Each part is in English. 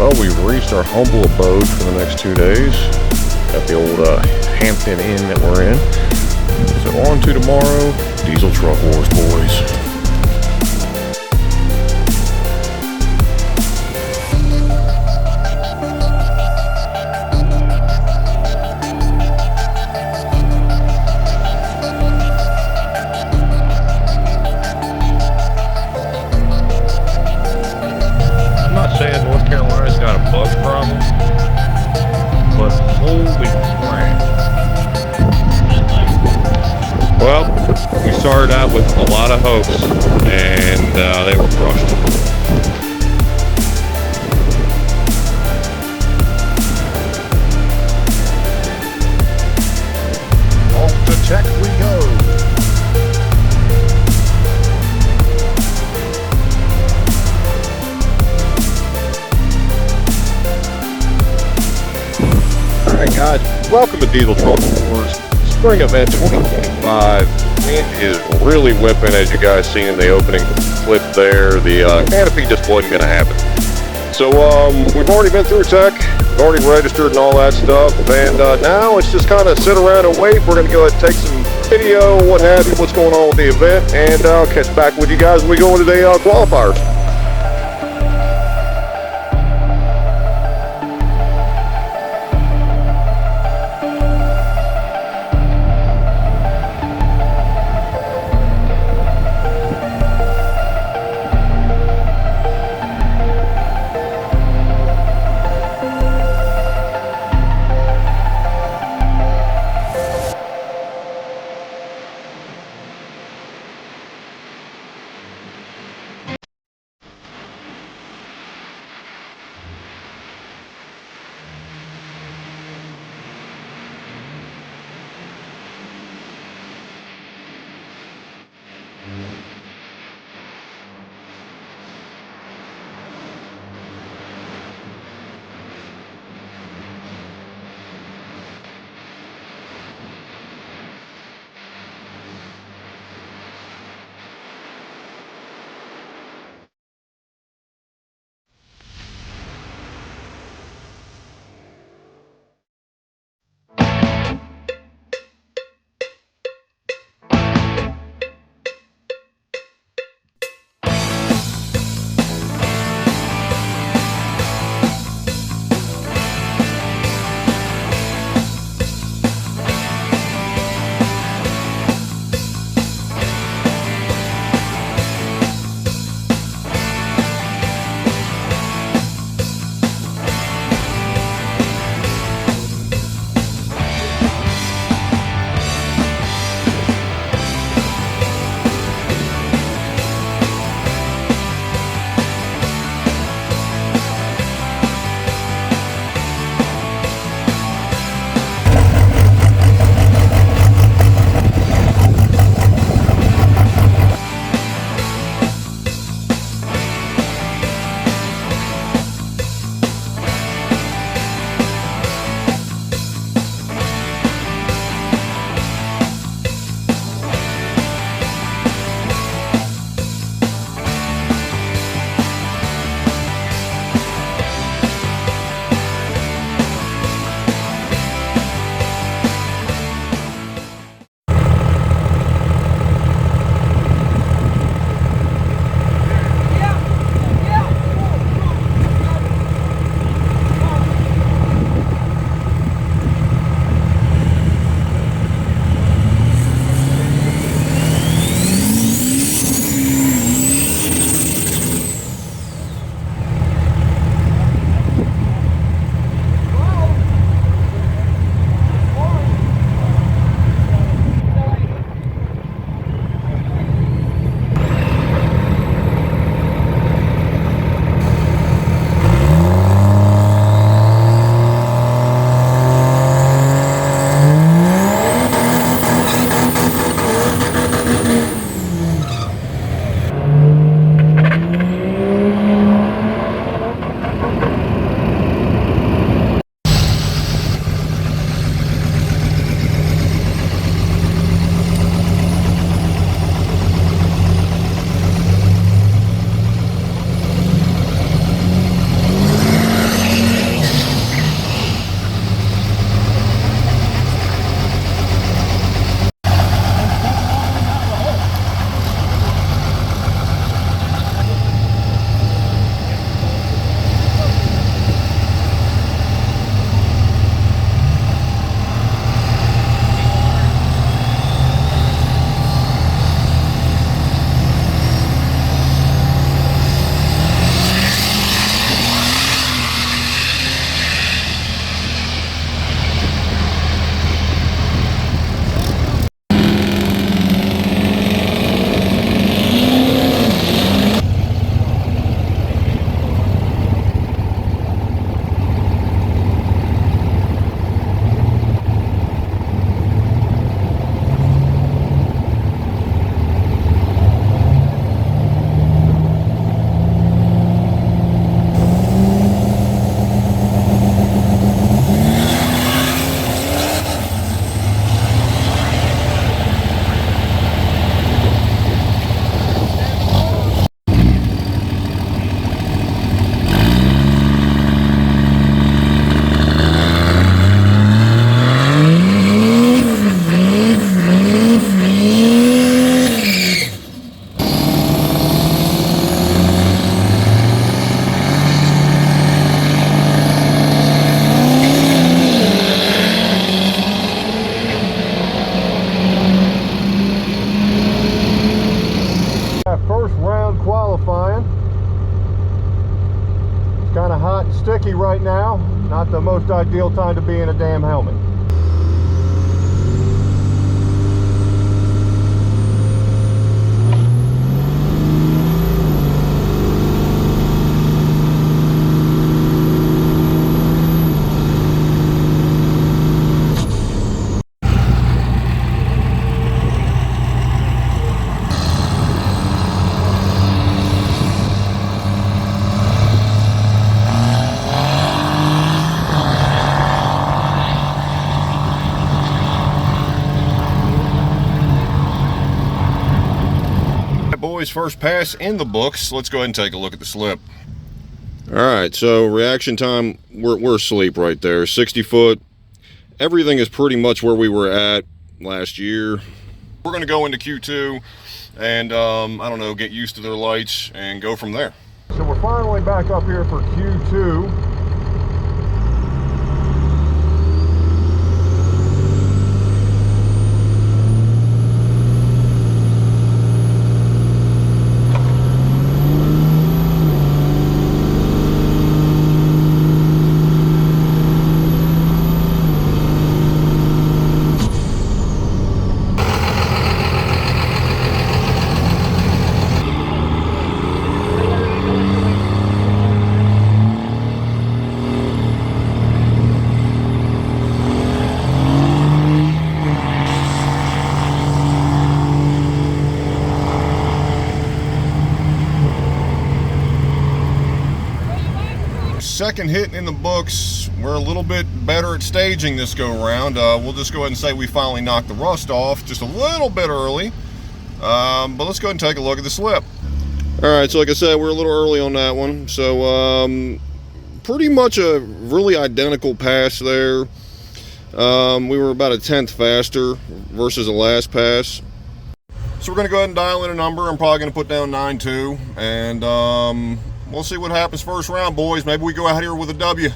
Well, we've reached our humble abode for the next 2 days. Got the old Hampton Inn that we're in. So on to tomorrow, Diesel Truck Wars, boys. I'm not saying North Carolina's got a bug problem, but holy crap. Well, we started out with a lot of hopes, and they were crushed. Off to check we go. Alright guys, welcome to Diesel Truck Wars Spring Event 2025. Wind is really whipping, as you guys seen in the opening clip there. The canopy just wasn't going to happen. So we've already been through tech, we've already registered and all that stuff, and now it's just kind of sit around and wait. We're going to go ahead and take some video, what have you, what's going on with the event, and I'll catch back with you guys when we go into the qualifiers. right now. Not the most ideal time to be in a damn helmet. Boys, first pass in the books. Let's go ahead and take a look at the slip. All right, so reaction time, we're asleep right there. 60 foot. Everything is pretty much where we were at last year. We're going to go into Q2 and I don't know, get used to their lights and go from there. So we're finally back up here for Q2. Second hit in the books. We're a little bit better at staging this go around. We'll just go ahead and say we finally knocked the rust off just a little bit early. But let's go ahead and take a look at the slip. All right, so like I said, we're a little early on that one. So pretty much a really identical pass there. We were about a tenth faster versus the last pass. So we're going to go ahead and dial in a number. I'm probably going to put down 9.2, and we'll see what happens first round, boys. Maybe we go out here with a W.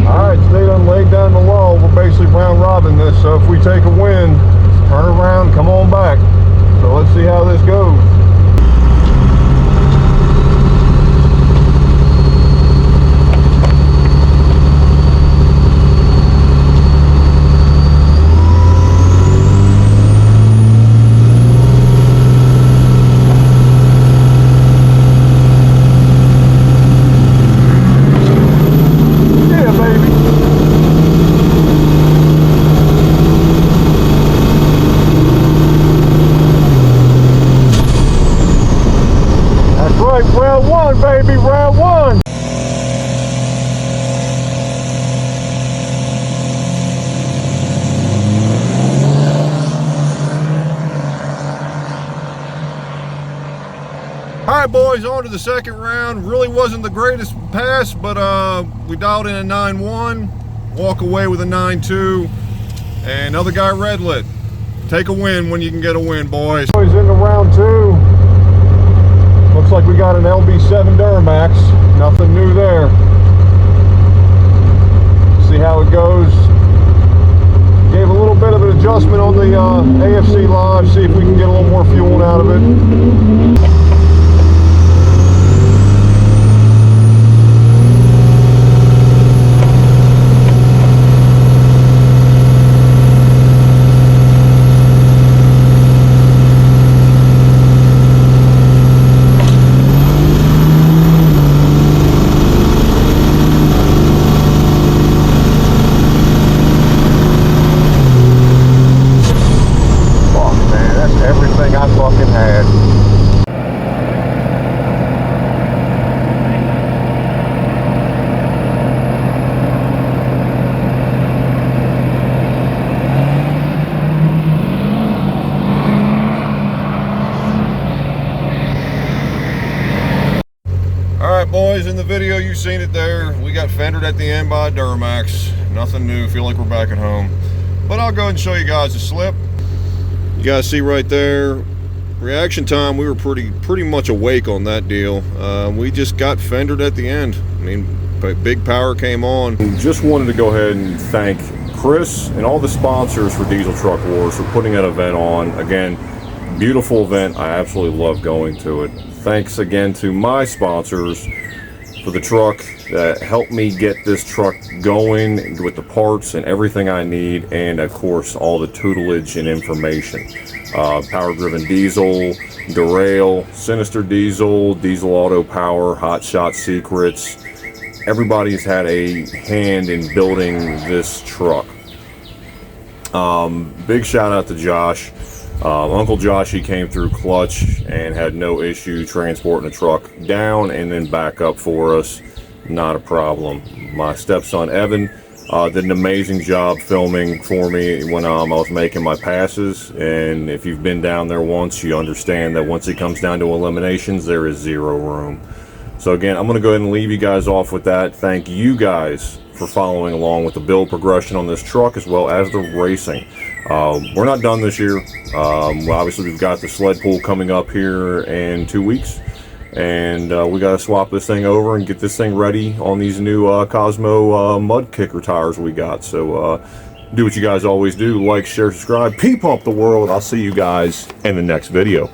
All right, so they done laid down the law. We're basically round robin this, so if we take a win, turn around, come on back. So let's see how this goes. Round one, baby, round one. All right, boys, on to the second round. Really wasn't the greatest pass, but we dialed in a 9.1, walk away with a 9.2, and another guy red lit. Take a win when you can get a win, boys. Boys, into round two. Looks like we got an LB7 Duramax. Nothing new there. See how it goes. Gave a little bit of an adjustment on the AFC Live. See if we can get a little more fuel out of it. Boys, in the video you've seen it there. We got fendered at the end by a Duramax. Nothing new. Feel like we're back at home. But I'll go ahead and show you guys the slip. You guys see right there, reaction time, we were pretty much awake on that deal. We just got fendered at the end. I mean, big power came on. Just wanted to go ahead and thank Chris and all the sponsors for Diesel Truck Wars for putting that event on. Again, beautiful event. I absolutely love going to it. Thanks again to my sponsors for the truck that helped me get this truck going with the parts and everything I need, and of course all the tutelage and information. Power Driven Diesel, Derail, Sinister Diesel, Diesel Auto Power, Hot Shot Secrets. Everybody's had a hand in building this truck. Big shout out to Josh. Uncle Josh, he came through clutch and had no issue transporting the truck down and then back up for us. Not a problem. My stepson Evan did an amazing job filming for me when I was making my passes, and if you've been down there once, you understand that once it comes down to eliminations, there is zero room. So again, I'm going to go ahead and leave you guys off with that. Thank you guys for following along with the build progression on this truck as well as the racing. We're not done this year. Well, obviously we've got the sled pull coming up here in 2 weeks, and we got to swap this thing over and get this thing ready on these new Cosmo mud kicker tires we got. So do what you guys always do: like, share, subscribe, pump the world. I'll see you guys in the next video.